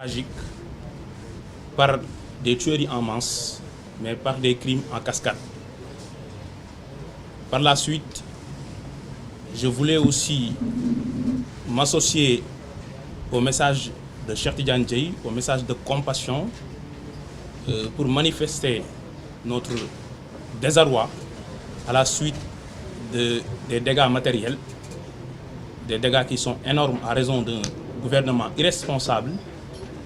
Tragique par des tueries en masse, mais par des crimes en cascade. Par la suite, je voulais aussi m'associer au message de Cheikh Tidiane Dièye, au message de compassion, pour manifester notre désarroi à la suite des dégâts matériels, des dégâts qui sont énormes à raison d'un gouvernement irresponsable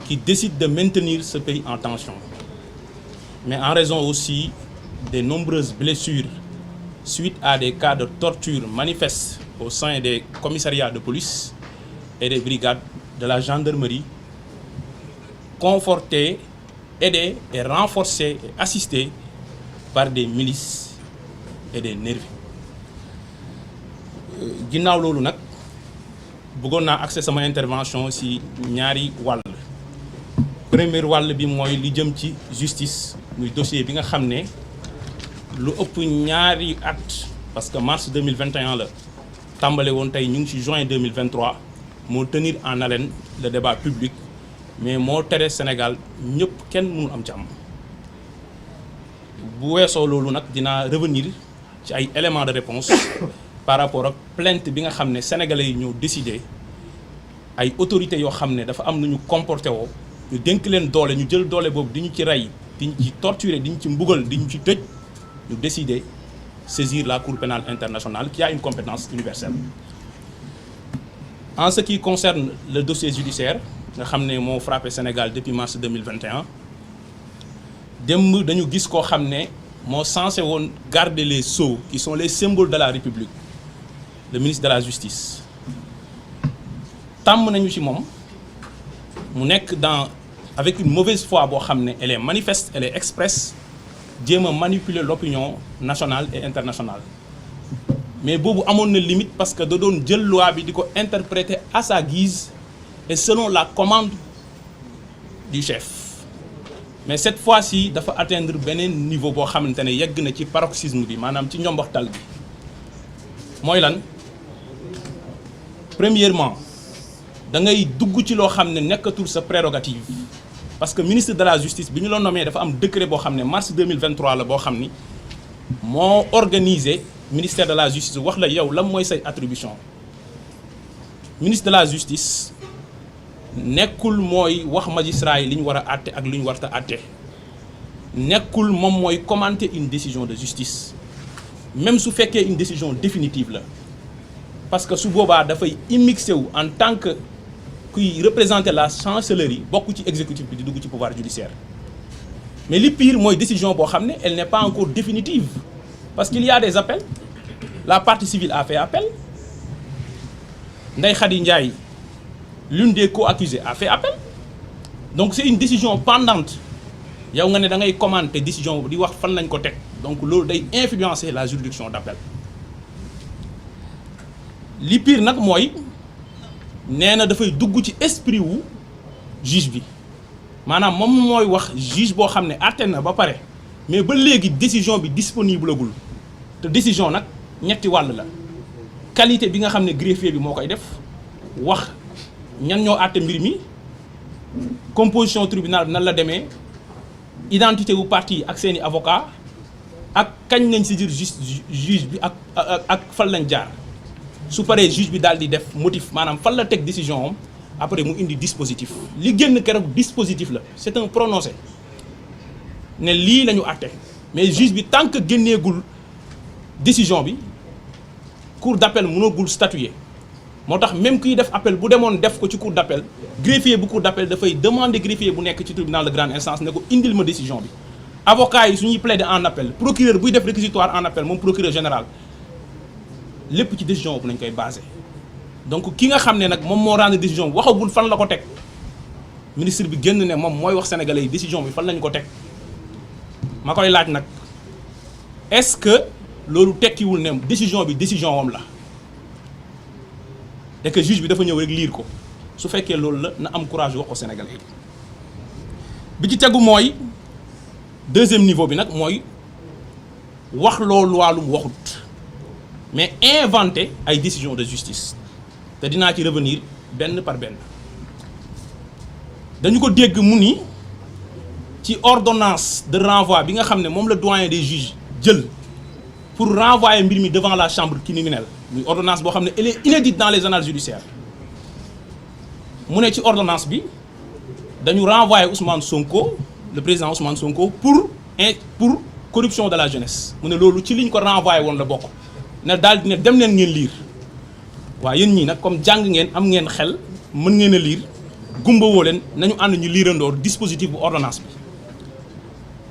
qui décide de maintenir ce pays en tension, mais en raison aussi des nombreuses blessures suite à des cas de torture manifestes au sein des commissariats de police et des brigades de la gendarmerie, confortés, aidés et renforcés et assistés par des milices et des nervis. Ginnaaw loolu nag bëggoon naa accès sama intervention ci ñaari wàll. Premier wàll bi mooy li jëm ci justice muy dossier bi nga xam ne lu ëpp ñaari at, parce que mars 2021 la tàmbale woon, tey ñu ngi ci juin 2023 moo tenir en haleine le débat public, mais moo tere Sénégal ñëpp kenn mënul am jàmm. Bu weesoo loolu nag dinaa revenir ci ay éléments de réponse par rapport ak plainte bi nga xam ne sénégalais yi ñoo décidé ay autorités yoo xam ne dafa am nu ñu comporté woo, ñu dénk leen doole, ñu jël doole boobu di ñu ci rey, di ñu ci torturer, di ñu ci mbugal, di ñu ci tëj, ñu décidé saisir la Cour pénale internationale qui a une compétence universelle. En ce qui concerne le dossier judiciaire nga xam ne moo frappé Sénégal depuis mars 2021, démb dañu gis koo xam ne moo censé woon garder les sceaux qui sont les symboles de la République, le ministre de la Justice. Tàmm nañu ci moom mu nekk avec une mauvaise foi boo xam ne elle est manifeste, elle est expresse, jéem a manipuler l'opinion nationale et internationale. Mais boobu amoon na limite parce que da doon jël loi bi di ko interpréter à sa guise et selon la commande du chef. Mais cette fois-ci dafa atteindre beneen niveau boo xamante ne yegg na ci paroxysme bi, maanaam ci njomboxtal bi. Mooy lan? Premièrement, da ngay dugg ci loo xam ne nekkatul sa prérogative, parce que ministre de la justice bi ñu la nommé dafa am décret boo xam ne mars 2023 la boo xam ni moo organisé ministère de la justice wax la yow lan mooy say attribution. Ministre de la justice nekkul mooy wax magistrat yi li ñu war a àtte ak li ñu warta àtte, nekkul moom mooy commenter une décision de justice, même su fekkee une décision définitive la, parce que su boobaa dafay immixé wu en tant que kuy représenter la chancellerie bokk ci exécutif bi di dugg ci pouvoir judiciaire. Mais li pire mooy décision boo xam ne elle n'est pas encore définitive, parce qu'il y a des appels, la partie civile a fait appel, Ndeye Khady Ndiaye, l'une des co-accusées, a fait appel. Donc c'est une décision pendante. yow nga ne da ngay commenter décision di wax fan lañ ko teg, donc loolu day influencer la juridiction d'appel. Li pire nag mooy nee na dafay dugg ci esprit wu juge bi, maanaam moom mooy wax juge boo xam ne àtte na ba pare mais ba léegi décision bi disponible gul. te décision nag ñetti wàll la: qualité bi nga xam ne greffier bi moo koy def, wax ñan ñoo àtte mbir mi, composition tribunal bi nan la demee, identité wu partie ak seeni avocat, ak kañ nañ saisir juge bi ak fan lañ jaar. Su paree juge bi daal di def motif, maanaam fan la teg décision am, après mu indi dispositif. Li génn keroog dispositif la, c'est un prononcé ne lii la ñu àtte, mais juge bi tant que génneegul décision bi, cour d'appel mënagul statuer. moo tax même kuy def appel bu demoon def ko ci cour d'appel, greffier bu cour d'appel dafay demander greffier bu nekk ci tribunal de grande instance ne ko indil ma décision bi. Avocat yi su ñuy plaider en appel, procureur buy def réquisitoire en appel, moom procureur général, lépp ci décision bu nañ koy basé. Donc ki nga xam ne nag moom moo rendre décision waxagul fan la ko teg, ministre bi génn ne moom mooy wax sénégalais yi décision bi fan lañ ko teg. ma koy laaj nag, est-ce que loolu tekkiwul ne décision bi décision wam la et que juge bi dafa ñëw rek lire ko? su fekkee loolu la na am courage wax ko sénégalais yi. bi ci tegu mooy deuxième niveau bi nag mooy wax loolu wàllum waxut, mais inventer ay décision de justice, te dinaa ci revenir benn par benn. dañu ko dégg mu ni ci ordonnance de renvoi bi nga xam ne moom la doyen des juges jël pour renvoyer mbir mi devant la chambre criminelle muy ordonnance boo xam ne elle est inédite dans les annales judiciaires mu ne ci ordonnance bi dañu renvoyer Ousmane Sonko le président Ousmane Sonko pour corruption de la jeunesse mu ne loolu ci liñ ko renvoyer woon la bokk ne daal di ne dem leen ngeen lire waaw yéen ñii nag comme jàng ngeen am ngeen xel mën ngeen a lire gumba woo leen nañu ànd ñu liirandoor dispositif bu ordonnance bi.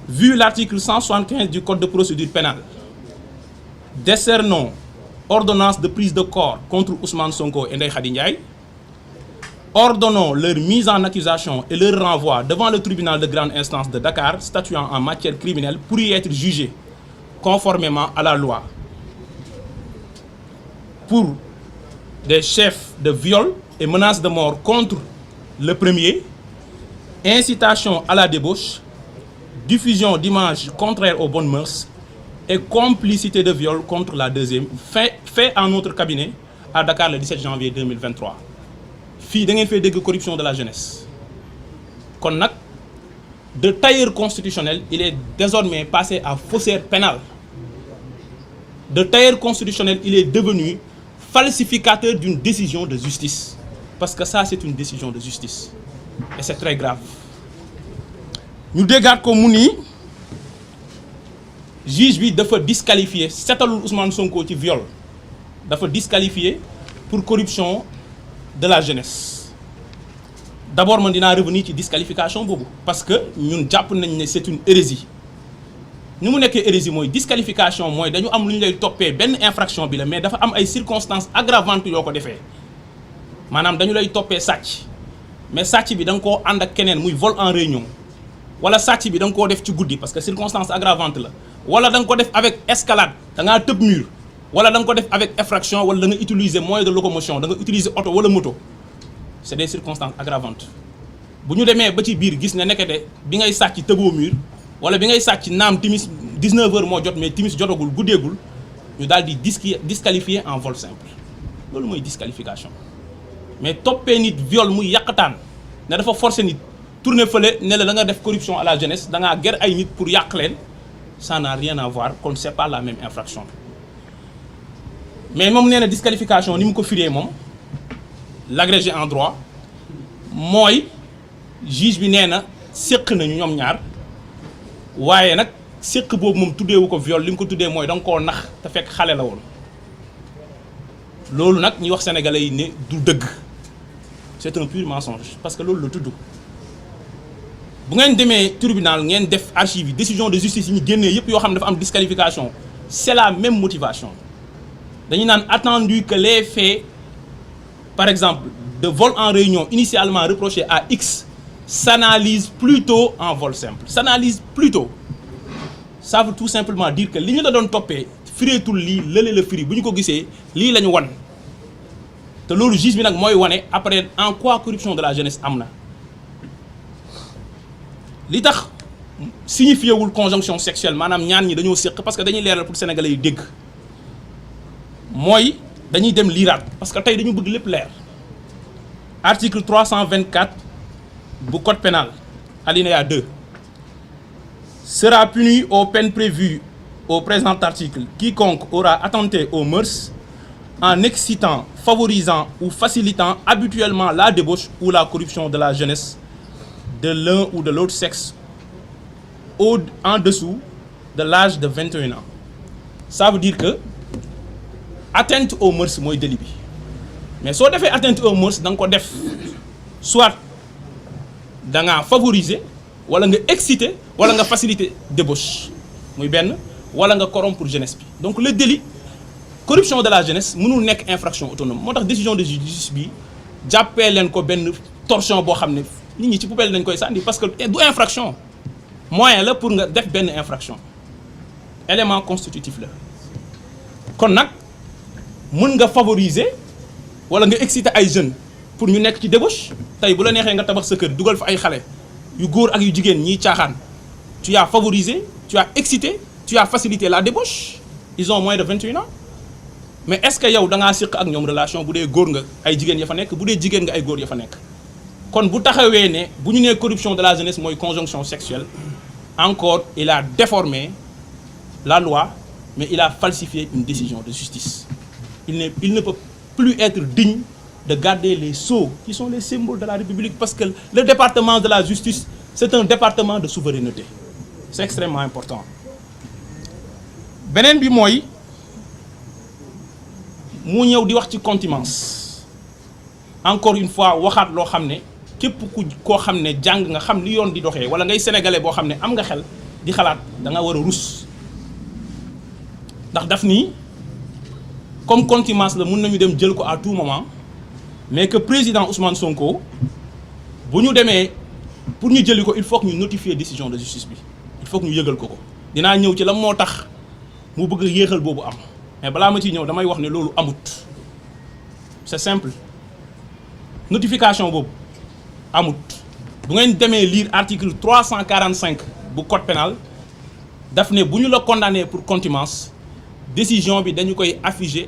Vu l'article 175 du code de procédure pénale, décernons ordonnance de prise de corps contre Ousmane Sonko et Ndeye Khady Ndiaye, ordonnons leur mise en accusation et leur renvoi devant le tribunal de grande instance de Dakar statuant en matière criminelle pour y être jugés conformément à la loi pour des chefs de viol et menaces de mort contre le premier, incitation à la débauche, diffusion d'images contraires aux bonnes mœurs et complicité de viol contre la deuxième, fait en notre cabinet à Dakar le 17 janvier 2023. fii da ngeen fay dégg corruption de la jeunesse kon nag de tailleur constitutionnel il est désormais passé à faussaire pénal. De tailleur constitutionnel il est devenu falsificateur d'une décision de justice parce que ça c'est une décision de justice et c'est très grave. ñu déggaat ko mu ni juge bi dafa disqualifié setalul Ousmane Sonko ci viol dafa disqualifié pour corruption de la jeunesse. D'abord man dinaa revenir ci disqualification boobu parce que ñun jàpp nañ ne c'est une hérésie. ni mu nekkee hérésie mooy disqualification mooy dañu am lu ñu lay toppee benn infraction bi la mais dafa am ay circonstances aggravantes yoo ko defee maanaam dañu lay toppee sàcc mais sàcc bi da nga koo ànd ak keneen muy vol en réunion wala sàcc bi da nga koo def ci guddi parce que circonstance aggravante la wala da nga ko def avec escalade da ngaa tëb mur wala da nga ko def avec effraction wala da nga utiliser moyen de locomotion da nga utiliser oto wala moto c'est des circonstances aggravantes bu ñu demee ba ci biir gis ne nekkete bi ngay sàcc tëboo mur wala bi ngay sàcc naam timis 19h moo jot mais timis jotagul guddeegul ñu daal di disqualifier en vol simple loolu mooy disqualification mais toppee nit viol muy yàqataan ne dafa forcer nit tourner fële ne la da nga def corruption à la jeunesse da ngaa ger ay nit pour yàq leen ça n'a rien à voir kon c'est pas la même infraction mais moom nee na disqualification ni mu ko firee moom l'agrégé en droit mooy juge bi nee na séq nañu ñoom ñaar waaye nag séq boobu moom tuddeewu ko viol li mu ko tuddee mooy da nga koo nax te fekk xale la woon loolu nag ñuy wax sénégalais yi ne du dëgg c'est un pur mensonge parce que loolu la tudd bu ngeen demee tribunal ngeen def archive yi décision de justice yi ñu génnee yëpp yoo xam ne dafa am disqualification c'est la même motivation dañu naan attendu que les faits par exemple de vol en réunion initialement reproché à X s'analyse plutôt en vol simple s'analyse plutôt ça veut tout simplement dire que li ñu la doon toppee fireetul lii lële la firi bu ñu ko gisee lii la ñu wan te loolu juge bi nag mooy wane après en quoi corruption de la jeunesse am na li tax signifié wul conjonction sexuelle maanaam ñaan ñi dañoo séq parce que dañuy leeral pour sénégalais yi dégg mooy dañuy dem liiraat parce que tey dañu bëgg lépp leer article 324 bu code pénal alinéa 2 sera puni aux peines prévues au présent article quiconque aura attenté aux mœurs en excitant, favorisant ou facilitant habituellement la débauche ou la corruption de la jeunesse de l'un ou de l'autre sexe en dessous de l'âge de 21 ans. Ça veut dire que atteinte aux mœurs mooy délit bi mais soo defee atteinte aux mœurs da nga ko def soit da nga favoriser wala nga exciter wala nga faciliter débauche muy benn wala nga corrompre jeunesse bi donc le délit corruption de la jeunesse mënul nekk infraction autonome moo tax décision de justice bi jàppee leen ko benn torchon boo xam ne nit ñi ci poubelle dañ koy sànni parce que du infraction moyen la pour nga def benn infraction élément constitutif la kon nag mën nga favoriser wala nga exciter ay jeunes pour ñu nekk ci débauche tey bu la neexee nga tabax sa kër dugal fa ay xale yu góor ak yu jigéen ñiy caaxaan tu as favorisé tu as excité tu as facilité la débauche ils ont moins de 21 ans mais est-ce que yow da ngaa séq ak ñoom relation bu dee góor nga ay jigéen ya fa nekk bu dee jigéen nga ay góor ya fa nekk kon bu taxawee ne bu ñu nee corruption de la jeunesse mooy conjonction sexuelle encore il a déformé la loi mais il a falsifié une décision de justice. Il ne peut plus être digne de garder les sceaux qui sont les symboles de la République parce que le département de la justice c'est un département de souveraineté. C'est extrêmement important. beneen bi mooy mu ñëw di wax ci contumace encore une fois waxaat loo xam ne képp koo xam ne jàng nga xam li yoon di doxee wala ngay sénégalais boo xam ne am nga xel di xalaat da nga war a rus ndax daf nii comme contumace la mun nañu dem jël ko à tout moment mais que président Ousmane Sonko bu ñu demee pour ñu jëli ko il faut que ñu notifier décision de justice bi il faut que ñu yëgal ko ko dinaa ñëw ci la moo tax mu bëgg yéexal boobu am mais balaa ma ciy ñëw damay wax ne loolu amut c'est simple notification boobu amut bu ngeen demee lire article 345 bu code pénal daf ne bu ñu la condamné pour contumace décision bi dañ koy afficher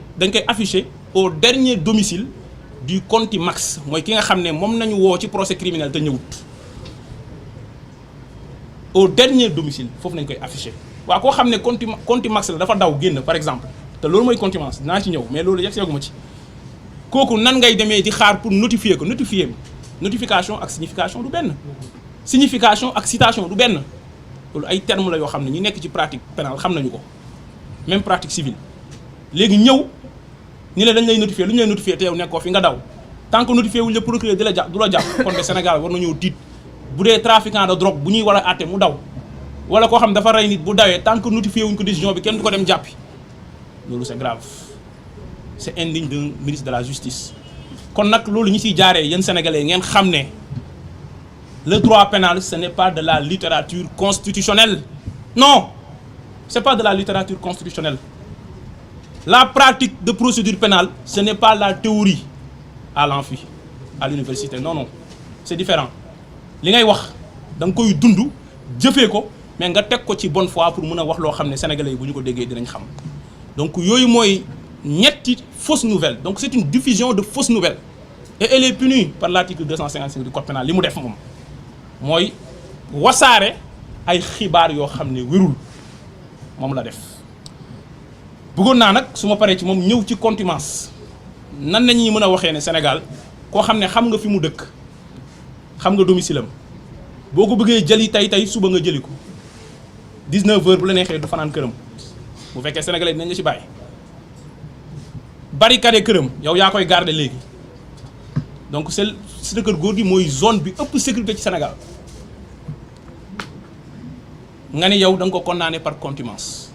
au dernier domicile du contumax mooy ki nga xam ne moom nañu woo ci procès criminel te ñëwut au dernier domicile foofu nañ koy afficher waaw koo xam ne contumax la dafa daw génn par exemple te loolu mooy contumace dinaa ci ñëw mais loolu yegg seeguma ci kooku nan ngay demee di xaar pour notifier ko notification ak signification du benn signification ak citation du benn loolu ay termes la yoo xam ne ñi nekk ci pratique pénale xam nañu ko même pratique civile léegi ñëw ni la dañ lay notifier lu ñu lay notifier te yow nekkoo fi nga daw tant que notifié wuñ la procureur di la jàpp du la jàpp kon de Sénégal war nañoo tiit bu dee trafiquant de drogue bu ñuy war a àtte mu daw wala koo xam dafa rey nit bu dawee tant que notifié wuñ ko décision bi kenn du ko dem jàppi loolu c'est grave c'est indigne d'un ministre de la justice. kon nag loolu ñi ciy jaaree yéen sénégalais ngeen xam ne le droit pénal ce n'est pas de la littérature constitutionnelle non c'est pas de la littérature constitutionnelle la pratique de procédure pénale ce n'est pas la théorie à l'amphi à l'université non c'est différent li ngay wax da nga koy dund jëfee ko mais nga teg ko ci bonne foi pour mën a wax loo xam ne sénégalais yi bu ñu ko déggee dinañ xam donc yooyu mooy ñetti fausse nouvelle donc c'est une diffusion de fausses nouvelles et elle est punie par l'article 255 du code pénal li mu def moom mooy wasaare ay xibaar yoo xam ne wérul moom la def bëggoon naa nag su ma paree ci moom ñëw ci contumace nan nañuy mën a waxee ne Sénégal koo xam ne xam nga fi mu dëkk xam nga domicile am boo ko bëggee jëli tey suba nga jëli ko 19h bu la neexee du fanaan këram bu fekkee sénégalais dinañ la ci bàyyi barricade këram yow yaa koy garder léegi donc c'est kër góor gi mooy zone bi ëpp sécurité ci Sénégal nga ne yow da nga ko condamné par contumace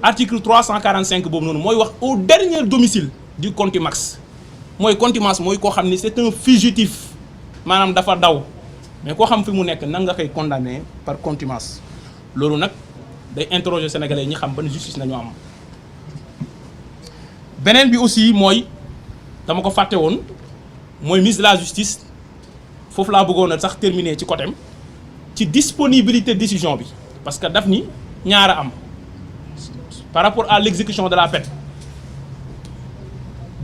article 345 boobu noonu mooy wax au dernier domicile du contumax mooy contumace mooy koo xam ni c'est un fugitif maanaam dafa daw mais koo xam fi mu nekk nan nga koy condamné par contumace loolu nag day interroger sénégalais ñi xam ban justice nañu am. beneen bi aussi mooy dama ko fàtte woon mooy ministre de la justice foofu laa bëggoon a sax terminer ci côté ci disponibilité décision bi parce que daf ni ñaara am par rapport à l'exécution de la peine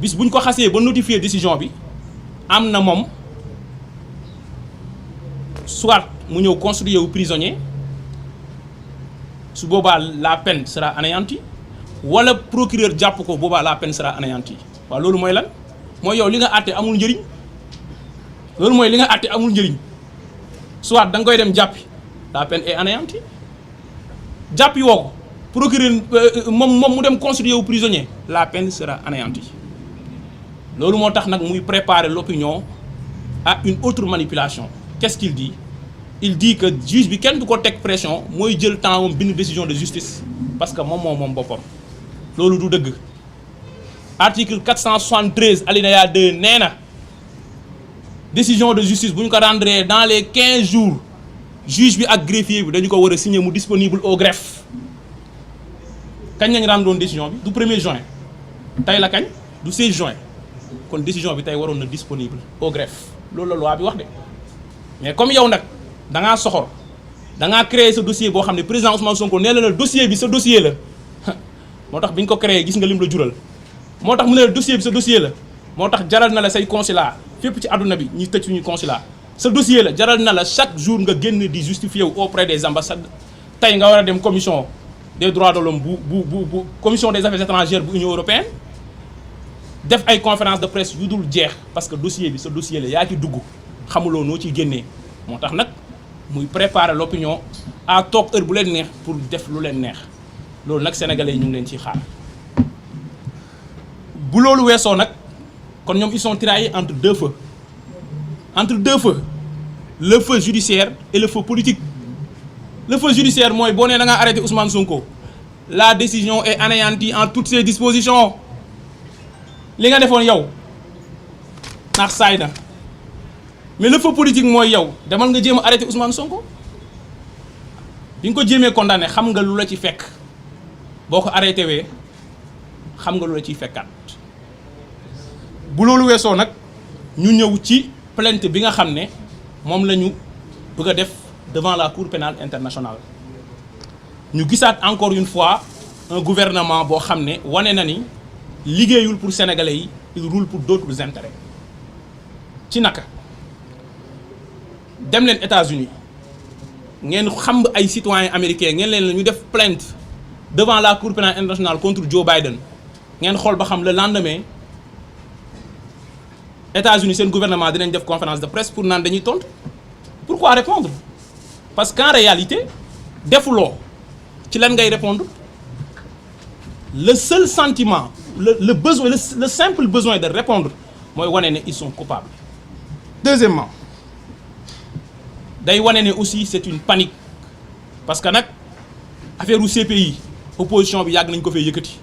bis bu ñu ko xasee ba notifier décision bi am na moom soit mu ñëw constituer wu prisonnier su boobaa la peine sera anéantie wala procureur jàpp ko boobaa la peine sera anéantie waaw loolu mooy lan mooy yow li nga àtte amul njëriñ loolu mooy li nga àtte amul njëriñ soit da nga koy dem jàppi la peine est anéantie jàppi woo ko procureur moom mu dem constituer wu prisonnier la peine sera anéantie loolu moo tax nag muy préparer l'opinion à une autre manipulation qu'est-ce qu'il dit il dit que juge bi kenn du ko teg pression mooy jël temps moom bind décision de justice parce que moom boppam loolu du dëgg article 473 alinéa 2 nee na décision de justice bu ñu ko rendre dans les 15 jours juge bi ak greffier bi dañu ko war a signer mu disponible au greffe kañ lañ rendre doon décision bi du 1er juin tey la kañ du 16 juin kon décision bi tey waroon na disponible au greffe loolu la loi bi wax de mais comme yow nag da ngaa soxor da ngaa créer sa dossier boo xam ne président Ousmane Sonko nee na dossier bi sa dossier la moo tax bi ñu ko créé gis nga lim la jural moo tax mu ne la dossier bi sa dossier la moo tax jaral na la say consulat fépp ci àdduna bi ñu tëj suñu consulat ce dossier la jaral na la chaque jour nga génn di justifier auprès des ambassades tey nga war a dem commission des droits de l'homme bu commission des affaires étrangères bu Union européenne def ay conférence de presse yu dul jeex parce que dossier bi sa dossier la yaa ci dugg xamuloo noo ciy génnee moo tax nag muy préparer l'opinion à toog heure bu leen neex pour def lu leen neex loolu nag sénégalais yi ñu ngi leen ciy xaar bu loolu weesoo nag kon ñoom ils sont tiraillés entre deux feux le feu judiciaire et le feu politique. Le feu judiciaire mooy boo nee da ngaa arrêté Ousmane Sonko la décision est anéantie en toutes ses dispositions li nga defoon yow ndax saay na mais le feu politique mooy yow demal nga jéem a arrêté Ousmane Sonko bi nga ko jéemee condamné xam nga lu la ci fekk boo ko arrêté wee xam nga lu la ciy fekkaat bu loolu weesoo nag ñu ñëw ci plainte bi nga xam ne moom la ñu bëgg a def devant la Cour pénale internationale ñu gisaat encore une fois un gouvernement boo xam ne wane na ni liggéeyul pour sénégalais yi il roule pour d'autres intérêts ci naka dem leen États-Unis ngeen xam ay citoyens américains ngeen leen la ñu def plainte devant la Cour pénale internationale contre Joe Biden ngeen xool ba xam le lendemain États-Unis seen gouvernement dinañ def conférence de presse pour naan dañuy tontu pourquoi répondre parce qu'en réalité defuloo ci lan ngay répondre le seul sentiment le besoin le simple besoin de répondre mooy wane ne ils sont coupables. Deuxièmement day wane ne aussi c'est une panique parce que nag affaire u CPI opposition bi yàgg nañ ko fee yëkkati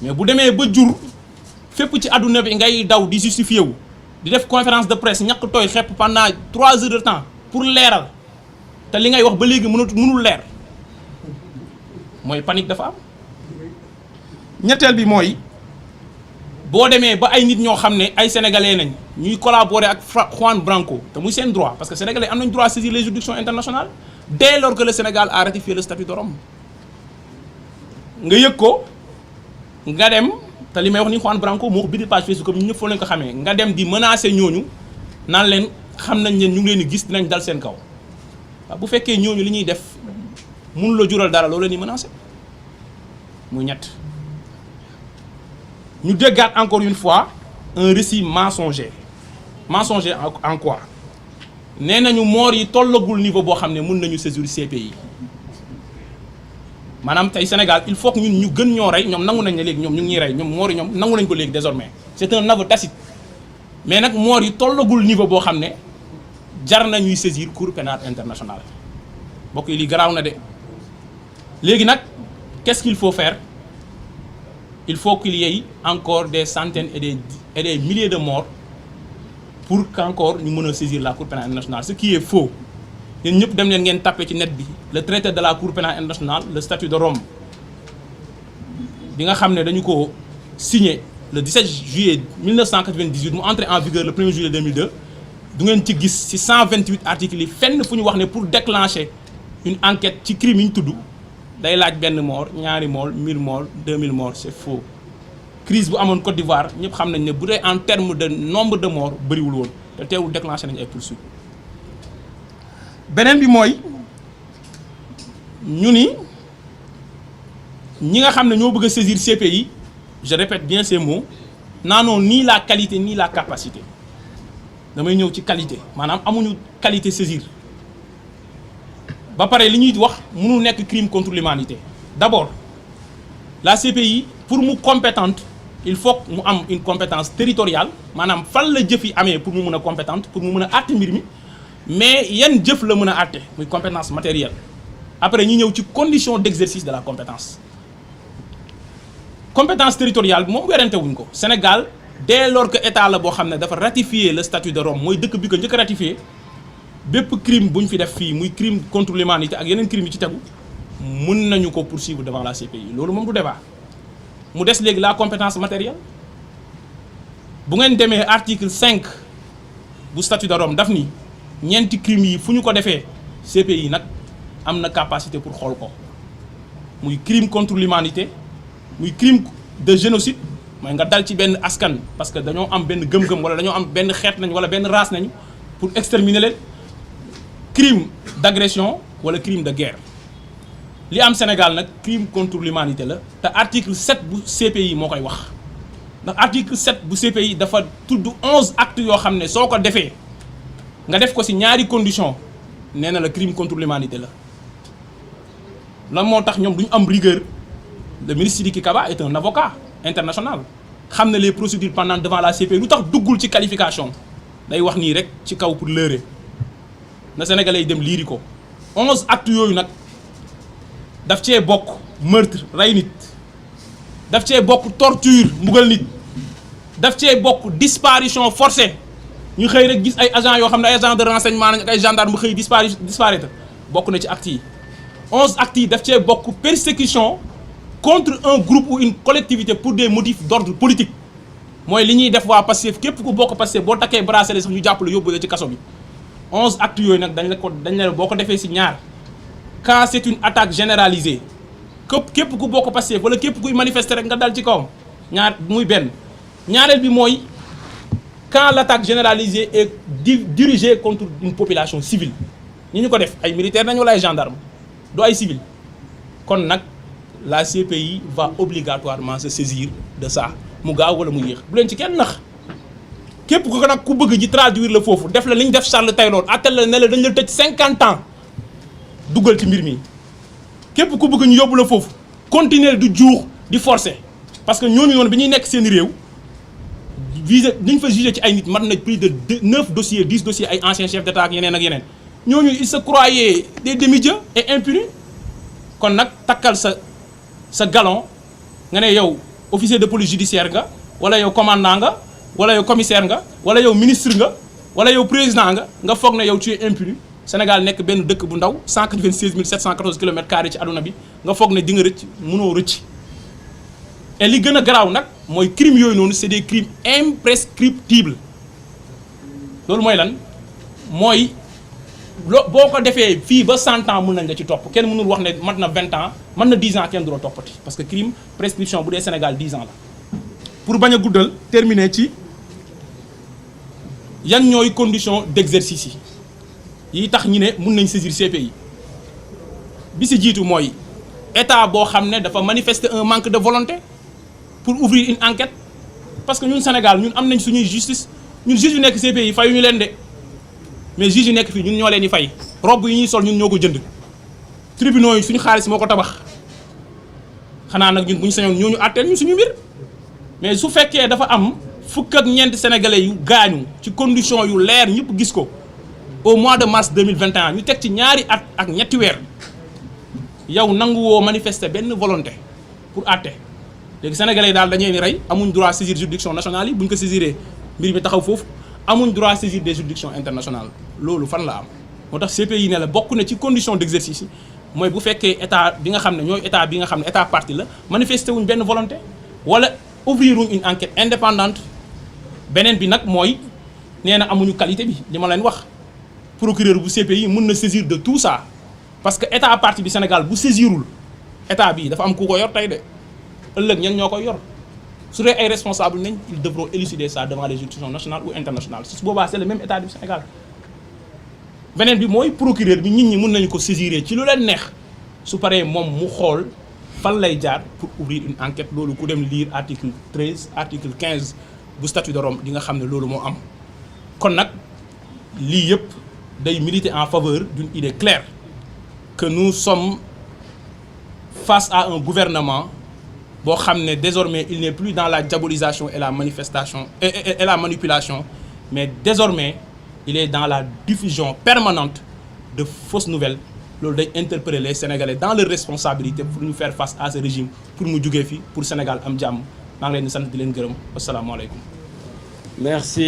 mais bu demee ba jur fépp ci àdduna bi ngay daw di justifier wu di def conférence de presse ñàkk tooy xepp pendant 3 heures de temps pour leeral te li ngay wax ba léegi mënul leer mooy panique dafa am. ñetteel bi mooy boo demee ba ay nit ñoo xam ne ay sénégalais nañ ñuy collaborer ak Juan Branco te muy seen droit parce que sénégalais am nañ droit à saisir les juridictions internationales dès lors que le Sénégal a ratifié le statut de Rome nga yëg ko nga dem te li may wax ni Juan Branco moo ko bind page Facebook comme ñun ñëpp foo leen ko xamee nga dem di menacer ñooñu naan leen xam nañ leen ñu ngi leen di gis dinañ dal seen kaw waaw bu fekkee ñooñu li ñuy def mënu la jural dara loolu leen di menacer muy ñett. ñu déggaat encore une fois un récit mensonger en quoi nee nañu moor yi tollagul niveau boo xam ne mun nañu saisir CPI maanaam tey Sénégal il faut que ñun ñu gën ñoo rey ñoom nangu nañ ne léegi ñoom ñu ngi ñuy rey ñoom moor yi ñoom nangu nañ ko léegi désormais c'est un aveu tacite mais nag moor yi tollagul niveau boo xam ne jar na ñuy saisir Cour pénale internationale mbokk yi lii garaaw na de léegi nag qu'est-ce qu'il faut faire? Il faut qu'il y ait encore des centaines et des milliers de morts pour qu'encore ñu mën a saisir la Cour pénale internationale ce qui est faux yéen ñëpp dem leen ngeen tapé ci net bi le traité de la Cour pénale internationale le statut de Rome bi nga xam ne dañu ko signé le 17 juillet 1998 mu entré en vigueur le 1er juillet 2002 du ngeen ci gis ci 128 articles yi fenn fu ñu wax ne pour déclencher une enquête ci crime yi ñu tudd day laaj benn mort ñaari mort 1000 morts 2000 morts c'est faux crise bu amoon Côte d'Ivoire ñëpp xam nañ ne bu dee en terme de nombre de morts bëriwul woon te teewul déclenché nañu ay poursuites beneen bi mooy ñu ni ñi nga xam ne ñoo bëgg a saisir CPI je répète bien ces mots naanoo ni la qualité ni la capacité damay ñëw ci qualité maanaam amuñu qualité saisir ba pare li ñuy wax mënul nekk crime contre l'humanité d'abord la CPI pour mu compétente il faut mu am une compétence territoriale maanaam fan la jëf yi amee pour mu mën a compétente pour mu mën a àtte mbir mi mais yan jëf la mën a àtte muy compétence matérielle après ñu ñëw ci condition d'exercice de la compétence territoriale bi moom werante wuñ ko Sénégal dès lors que état la boo xam ne dafa ratifier le statut de Rome mooy dëkk bi ko njëkk a ratifier bépp crime bu ñu fi def fii muy crime contre l'humanité ak yeneen crime yi ci tegu mën nañu ko poursuivre devant la CPI loolu moom du débat mu des léegi la compétence matérielle bu ngeen demee article 5 bu statut de Rome daf ni ñeenti crimes yi fu ñu ko defee CPI nag am na capacité pour xool ko muy crime contre l'humanité muy crime de génocide mooy nga dal ci benn askan parce que dañoo am benn gëm-gëm wala dañoo am benn xeet nañ wala benn race nañ pour exterminer leen crime d'agression wala crime de guerre li am Sénégal nag crime contre l'humanité la te article 7 bu CPI moo koy wax ndax article 7 bu CPI dafa tudd 11 actes yoo xam ne soo ko defee nga def ko ci ñaari condition nee na la crime contre l'humanité la lan moo tax ñoom duñu am rigueur. Le ministre Sidiki Kaba est un avocat international xam na les procédures pendantes devant la CPI lu tax duggul ci qualification day wax nii rek ci kaw pour leurrer na Sénégalais yi dem liiri ko 11 actes yooyu nag daf cee bokk meurtre rey nit daf cee bokk torture mbugal nit daf cee bokk disparition forcée ñu xëy rek gis ay agents yoo xam ne ay agents de renseignement nañ ak ay gendarmes mu xëy disparaître bokk na ci actes yi 11 actes yi daf cee bokk persécution contre un groupe ou une collectivité pour des motifs d'ordre politique mooy li ñuy def waa Pastef képp ku bokk Pastef boo takkee bracelet sax ñu jàpp la yóbbu la ci kaso bi 11 actes yooyu nag dañ la boo ko defee ci ñaar quand c'est une attaque généralisée képp ku bokk Pastef wala képp kuy manifester rek nga dal ci kawam ñaar muy benn ñaareel bi mooy quand l'attaque généralisée est dirigée contre une population civile ñu ko def ay militaires nañ wala ay gendarmes du ay civils kon nag la CPI va obligatoirement se saisir de ça mu gaaw wala mu yéex bu leen ci kenn nax képp ko nag ku bëgg ji traduire la foofu def la li ñu def Charles Taylor attel la ne la dañ la tëj 50 ans duggal ci mbir mi képp ku bëgg ñu yóbbu la foofu continuer du juux di forcer parce que ñooñu noonu bi ñuy nekk seen réew visé li ñu fa jugé ci ay nit mat na plus de 9 dossiers 10 dossiers ay anciens chefs d'État ak yeneen ñooñu ils se croyaient des demi-dieux et impunis kon nag takkal sa galon nga ne yow officier de police judiciaire nga wala yow commandant nga wala yow commissaire nga wala yow ministre nga wala yow président nga foog ne yow tu es impuni Sénégal nekk benn dëkk bu ndaw 196 714 kilomètres carrés ci àdduna bi nga foog ne di nga rëcc mënoo rëcc et li gën a garaaw nag mooy crimes yooyu noonu c'est des crimes imprescriptibles loolu mooy lan mooy boo ko defee fii ba 100 ans mën nañ la ci topp kenn mënul wax ne mat na 20 ans mën na 10 ans kenn du la toppati parce que crime prescription bu dee Sénégal 10 ans la. pour bañ a guddal terminer ci yan ñooy conditions d'exercice yi tax ñu ne mën nañ saisir CPI bi si jiitu mooy état boo xam ne dafa manifester un manque de volonté pour ouvrir une enquête parce que ñun Sénégal ñun am nañ suñuy justice ñun juge yu nekk CPI fayuñu leen de. mais juge yi nekk fii ñun ñoo leen di fay robe yi ñuy sol ñun ñoo ko jënd tribunaux yi suñu xaalis moo ko tabax xanaa nag ñun bu ñu sañoon ñooñu àtteel ñu suñu mbir mais su fekkee dafa am fukk ak ñeenti sénégalais yu gaañu ci condition yu leer ñëpp gis ko au mois de mars 2021 ñu teg ci ñaari at ak ñetti weer yow nangu woo manifester benn volonté pour àtte léegi sénégalais yi daal dañuy ni rey amuñ droit saisir juridiction nationale yi bu ñu ko saisiree mbir mi taxaw foofu. amuñ droit saisir des juridictions internationales loolu fan la am moo tax CPI ne la bokk na ci condition d'exercice yi mooy bu fekkee état bi nga xam ne ñooy état bi nga xam ne état partie la manifester wuñ benn volonté wala ouvrir wuñ une enquête indépendante beneen bi nag mooy nee na amuñu qualité bi li ma leen wax procureur bu CPI mën na saisir de tout ça parce que état partie bi Sénégal bu saisirul état bi dafa am ku ko yor tey de ëllëg ñen ñoo koy yor. su dee ay responsables nañ ils devront élucider ça devant les juridictions nationales ou internationales su boobaa c'est le même état du Sénégal beneen bi mooy procureur bi nit ñi mën nañu ko saisir ci lu leen neex su paree moom mu xool fan lay jaar pour ouvrir une enquête loolu ku dem lire article 13 article 15 bu statut de Rome di nga xam ne loolu moo am kon nag lii yëpp day militer en faveur d'une idée claire que nous sommes face à un gouvernement boo xam ne désormais il n'est plus dans la diabolisation et la manifestation et la manipulation mais désormais il est dans la diffusion permanente de fausses nouvelles loolu day interpeller les Sénégalais dans leur responsabilité pour ñu faire face à ce régime pour mu jugee fi pour Sénégal am jàmm maa ngi leen di sant di leen gërëm asalaamaaleykum. Merci.